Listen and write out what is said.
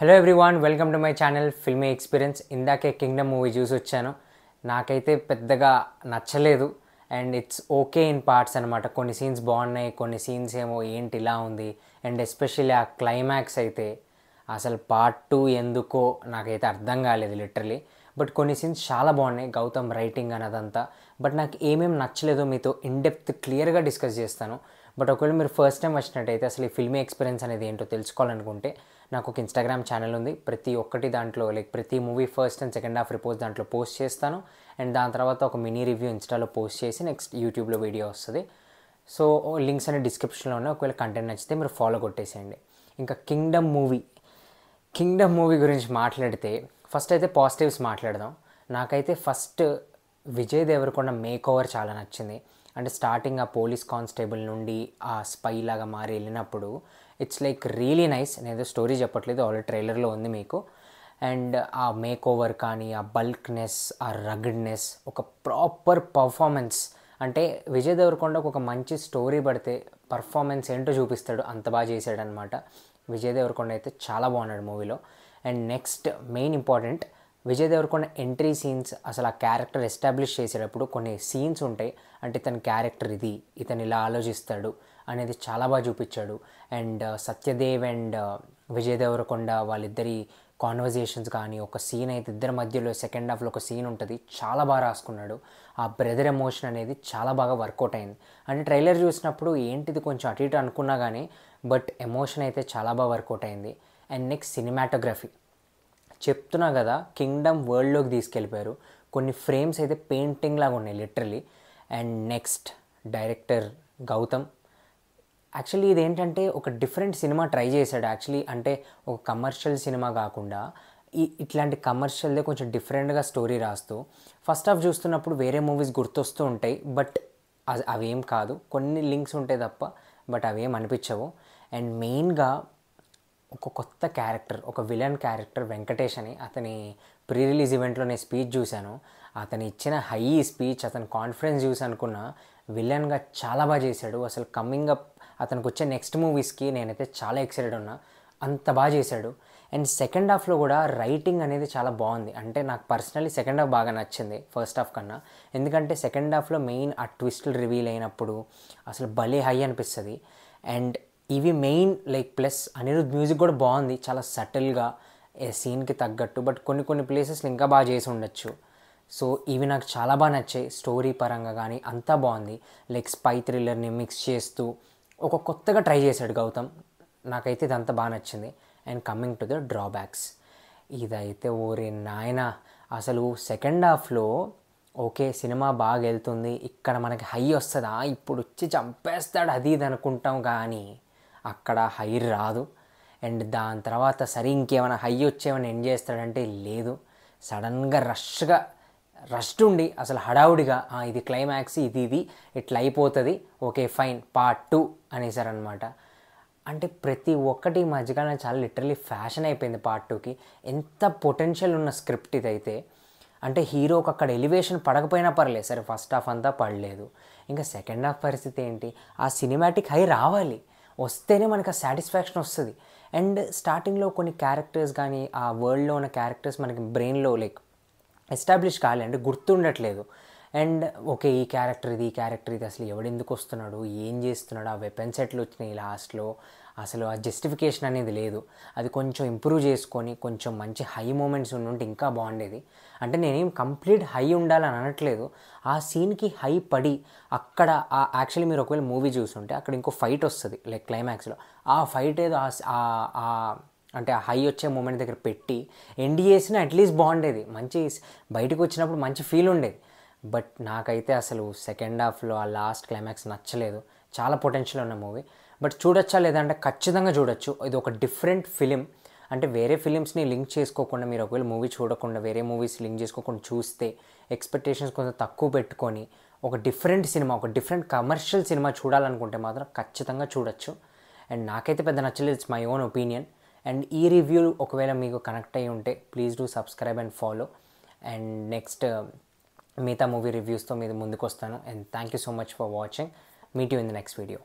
Hello everyone, welcome to my channel filmy experience. ఇందాకే Kingdom movie చూసి వచ్చాను. నాకైతే పెద్దగా నచ్చలేదు and it's okay in parts అనమాట. కొన్ని సీన్స్ బాగున్నాయి, కొన్ని సీన్స్ ఏమో ఏంటి ఇలా ఉంది. అండ్ ఎస్పెషల్లీ ఆ క్లైమాక్స్ అయితే అసలు పార్ట్ 2 ఎందుకో నాకైతే అర్థం కాలేదు లిటరలీ. బట్ కొన్ని సీన్స్ చాలా బాగున్నాయి, గౌతమ్ రైటింగ్ అన్నదంతా. బట్ నాకు ఏమేమి నచ్చలేదో మీతో ఇన్డెప్త్ క్లియర్గా డిస్కస్ చేస్తాను. బట్ ఒకవేళ మీరు ఫస్ట్ టైం వచ్చినట్టయితే అసలు ఈ ఫిల్మీ ఎక్స్పీరియన్స్ అనేది ఏంటో తెలుసుకోవాలనుకుంటే నాకు ఒక ఇన్స్టాగ్రామ్ ఛానల్ ఉంది. ప్రతి ఒక్కటి దాంట్లో ప్రతి movie first and second half reports దాంట్లో పోస్ట్ చేస్తాను. అండ్ దాని తర్వాత ఒక మినీ రివ్యూ ఇన్స్టాలో పోస్ట్ చేసి నెక్స్ట్ యూట్యూబ్లో వీడియో వస్తుంది. సో లింక్స్ అనే డిస్క్రిప్షన్లో ఉన్నాయి. ఒకవేళ కంటెంట్ నచ్చితే మీరు ఫాలో కొట్టేసేయండి. ఇంకా కింగ్డమ్ మూవీ గురించి మాట్లాడితే ఫస్ట్ అయితే పాజిటివ్స్ మాట్లాడదాం. నాకైతే first Vijay Devarakonda makeover చాలా నచ్చింది. అంటే స్టార్టింగ్ ఆ పోలీస్ కానిస్టేబుల్ నుండి ఆ స్పై లాగా మారి వెళ్ళినప్పుడు ఇట్స్ లైక్ రియలీ నైస్. నేను స్టోరీ చెప్పట్లేదు, ఆల్రెడీ ట్రైలర్లో ఉంది మీకు. అండ్ ఆ మేక్ ఓవర్ కానీ, ఆ బల్క్నెస్, ఆ రగడ్నెస్, ఒక ప్రాపర్ పర్ఫార్మెన్స్. అంటే విజయ్ దేవరకొండకు ఒక మంచి స్టోరీ పడితే పర్ఫార్మెన్స్ ఏంటో చూపిస్తాడు, అంత బాగా చేశాడనమాట. విజయ్ దేవరకొండ అయితే చాలా బాగున్నాడు మూవీలో. And next main important, Vijay Devarakonda entry scenes, అసలు ఆ క్యారెక్టర్ ఎస్టాబ్లిష్ చేసేటప్పుడు కొన్ని సీన్స్ ఉంటాయి. అంటే ఇతని క్యారెక్టర్ ఇది, ఇతను ఇలా ఆలోచిస్తాడు అనేది చాలా బాగా చూపించాడు. అండ్ సత్యదేవ్ అండ్ విజయ్ దేవరకొండ వాళ్ళిద్దరి కాన్వర్జేషన్స్ కానీ, ఒక సీన్ అయితే ఇద్దరి మధ్యలో సెకండ్ హాఫ్లో ఒక సీన్ ఉంటుంది, చాలా బాగా రాసుకున్నాడు. ఆ బ్రదర్ ఎమోషన్ అనేది చాలా బాగా వర్కౌట్ అయింది. అంటే ట్రైలర్ చూసినప్పుడు ఏంటిది కొంచెం అటు ఇటు అనుకున్నా కానీ బట్ ఎమోషన్ అయితే చాలా బాగా వర్కౌట్ అయింది. అండ్ నెక్స్ట్ సినిమాటోగ్రఫీ చెప్తున్నా కదా, కింగ్డమ్ వరల్డ్లోకి తీసుకెళ్ళిపోయారు. కొన్ని ఫ్రేమ్స్ అయితే పెయింటింగ్ లాగా ఉన్నాయి literally. And next director Gautham. Actually ఇదేంటంటే ఒక డిఫరెంట్ సినిమా ట్రై చేశాడు యాక్చువల్లీ. అంటే ఒక కమర్షియల్ సినిమా కాకుండా ఇట్లాంటి కమర్షియల్దే కొంచెం డిఫరెంట్గా స్టోరీ రాస్తూ ఫస్ట్ హాఫ్ చూస్తున్నప్పుడు వేరే మూవీస్ గుర్తొస్తూ ఉంటాయి. బట్ అవేం కాదు, కొన్ని లింక్స్ ఉంటాయి తప్ప, బట్ అవేం అనిపించవు. అండ్ మెయిన్గా ఒక కొత్త క్యారెక్టర్, ఒక విలన్ క్యారెక్టర్ వెంకటేష్ అని, అతని ప్రీ రిలీజ్ ఈవెంట్లో నేను స్పీచ్ చూశాను. అతను ఇచ్చిన హై స్పీచ్, అతని కాన్ఫిడెన్స్ చూసి అనుకున్న విలన్గా చాలా బాగా చేశాడు. అసలు కమింగ్ అప్ అతనికి వచ్చే నెక్స్ట్ మూవీస్కి నేనైతే చాలా ఎక్సైటెడ్ ఉన్నా, అంత బాగా చేశాడు. అండ్ సెకండ్ హాఫ్లో కూడా రైటింగ్ అనేది చాలా బాగుంది. అంటే నాకు పర్సనలీ సెకండ్ హాఫ్ బాగా నచ్చింది ఫస్ట్ హాఫ్ కన్నా. ఎందుకంటే సెకండ్ హాఫ్లో మెయిన్ ఆ ట్విస్టులు రివీల్ అయినప్పుడు అసలు భలే హై అనిపిస్తుంది. అండ్ ఇవి మెయిన్ ప్లస్ అనిరుద్ మ్యూజిక్ కూడా బాగుంది, చాలా సటిల్గా సీన్కి తగ్గట్టు. బట్ కొన్ని ప్లేసెస్లో ఇంకా బాగా చేసి ఉండొచ్చు. సో ఇవి నాకు చాలా బాగా నచ్చాయి. స్టోరీ పరంగా కానీ అంతా బాగుంది. స్పై థ్రిల్లర్ని మిక్స్ చేస్తూ ఒక కొత్తగా ట్రై చేశాడు గౌతమ్. నాకైతే ఇదంతా బాగా నచ్చింది. And coming to the drawbacks, ఇదైతే ఓరే నాయన, అసలు సెకండ్ హాఫ్లో ఓకే సినిమా బాగా వెళ్తుంది, ఇక్కడ మనకి హై వస్తుందా, ఇప్పుడు వచ్చి చంపేస్తాడు అది ఇది అనుకుంటాం, కానీ అక్కడ హై రాదు. అండ్ దాని తర్వాత సరే ఇంకేమైనా హై వచ్చేమైనా ఎండ్ చేస్తాడంటే లేదు, సడన్గా రష్డ్ ఉండి అసలు హడావుడిగా ఇది క్లైమాక్స్, ఇది ఇట్లా అయిపోతుంది, ఓకే ఫైన్ పార్ట్ 2 అనేసారనమాట. అంటే ప్రతి ఒక్కటి ఈ మధ్యకాలం చాలా లిటరలీ ఫ్యాషన్ అయిపోయింది పార్ట్ 2కి. ఎంత పొటెన్షియల్ ఉన్న స్క్రిప్ట్ ఇదైతే. అంటే హీరోకి అక్కడ ఎలివేషన్ పడకపోయినా పర్లేదు, సరే ఫస్ట్ హాఫ్ అంతా పడలేదు, ఇంకా సెకండ్ హాఫ్ పరిస్థితి ఏంటి, ఆ సినిమాటిక్ హై రావాలి, వస్తేనే మనకు ఆ సాటిస్ఫాక్షన్ వస్తుంది. అండ్ స్టార్టింగ్లో కొన్ని క్యారెక్టర్స్ కానీ ఆ వరల్డ్లో ఉన్న క్యారెక్టర్స్ మనకి బ్రెయిన్లో ఎస్టాబ్లిష్ కాలే, అంటే గుర్తుండట్లేదు. అండ్ ఓకే ఈ క్యారెక్టర్ ఇది అసలు ఎవడెందుకు వస్తున్నాడు, ఏం చేస్తున్నాడు, ఆ వెపన్స్ ఎట్లు వచ్చినాయి లాస్ట్లో, అసలు ఆ జస్టిఫికేషన్ అనేది లేదు. అది కొంచెం ఇంప్రూవ్ చేసుకొని కొంచెం మంచి హై మూమెంట్స్ ఉంటే ఇంకా బాగుండేది. అంటే నేనేం కంప్లీట్ హై ఉండాలని అనట్లేదు, ఆ సీన్కి హై పడి అక్కడ యాక్చువల్లీ మీరు ఒకవేళ మూవీ చూస్తుంటే అక్కడ ఇంకో ఫైట్ వస్తుంది క్లైమాక్స్లో, ఆ ఫైట్ ఏదో అంటే ఆ హై వచ్చే మూమెంట్ దగ్గర పెట్టి ఎండ్ చేసినా అట్లీస్ట్ బాగుండేది, మంచి బయటకు వచ్చినప్పుడు మంచి ఫీల్ ఉండేది. బట్ నాకైతే అసలు సెకండ్ హాఫ్లో ఆ లాస్ట్ క్లైమాక్స్ నచ్చలేదు. చాలా పొటెన్షియల్ ఉన్న మూవీ, బట్ చూడొచ్చా లేదంటే ఖచ్చితంగా చూడొచ్చు. ఇది ఒక డిఫరెంట్ ఫిలిం. అంటే వేరే ఫిలిమ్స్ని లింక్ చేసుకోకుండా, మీరు ఒకవేళ మూవీ చూడకుండా వేరే మూవీస్ లింక్ చేసుకోకుండా చూస్తే ఎక్స్పెక్టేషన్స్ కొంచెం తక్కువ పెట్టుకొని ఒక డిఫరెంట్ సినిమా, ఒక డిఫరెంట్ కమర్షియల్ సినిమా చూడాలనుకుంటే మాత్రం ఖచ్చితంగా చూడొచ్చు. అండ్ నాకైతే పెద్ద నచ్చలేదు, it's my own opinion. And ఈ రివ్యూ ఒకవేళ మీకు కనెక్ట్ అయ్యి ఉంటే please do subscribe and follow. And next మిగతా మూవీ రివ్యూస్తో మీరు ముందుకు వస్తాను. And thank you so much for watching. Meet you in the next video.